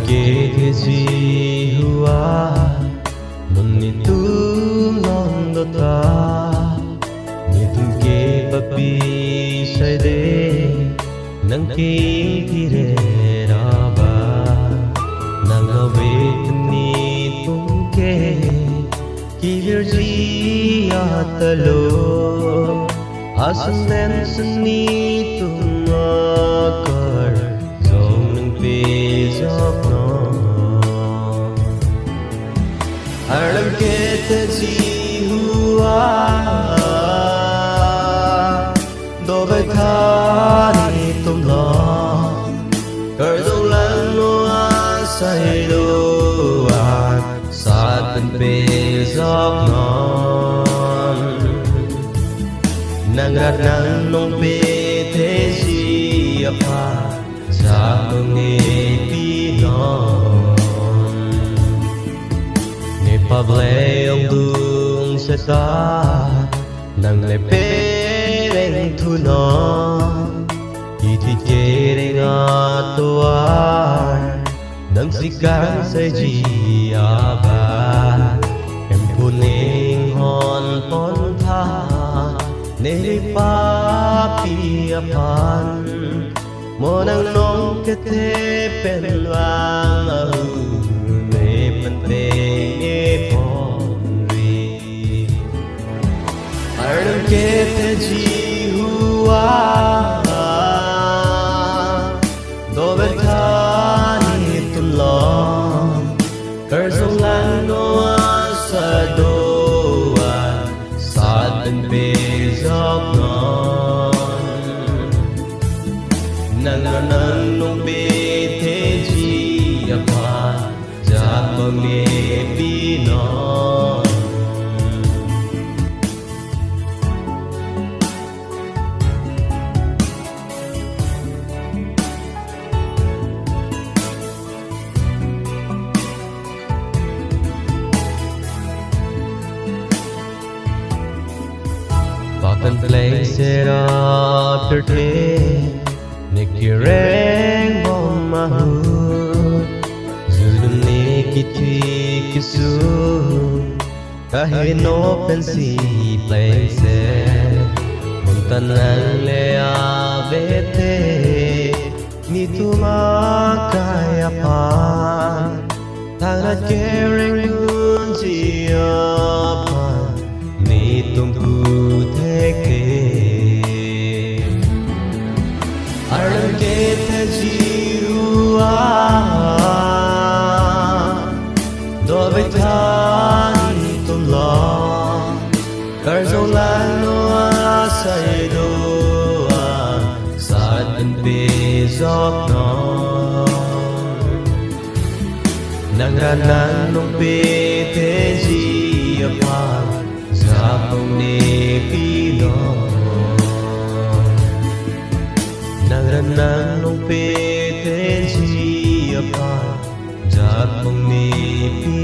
kể thế gì hua nun ni tu non do ta ni tum ke papi sai de nang ke thi re ra ba nang ave ni tum ke ki ji ya talo asan den sni tum kar zong nang pe jok no alam ke te ji hua do vai tha ni tum lo kar zong lan no sai do sa ten pe jok no nang rat nang nong pe thế gì apa sa nge pi no ne pavle ông dung sa ta nang le pe reng thu no i thi ke reng a tua nang sikang sai ji aba em puning hon pon tha nê pa pi apan mo nang nong ke te pen wang a hu ne pen te e pon ri arn ke te ji hua do ve tha ni tum lo kar song lan no sa do sa ten pe jok non nang nang nong pe thế ji apa ja ko me pi non Can play set up your day Nikki reng bom ma hu Zulum ni kitwi kisu Kahe no pensi play set Muntan ang le avete Ni tuma kaya pa Tangat kereng nun siya pa Ni tumpu arn ke te ji hua do vai tha ni tum lo kar zong lan no sai do sa ten pe jok no nang ran nan nong pe te ji apa sa pong ne pi no nang ran nang nong pe te ji apa ja pong ne pi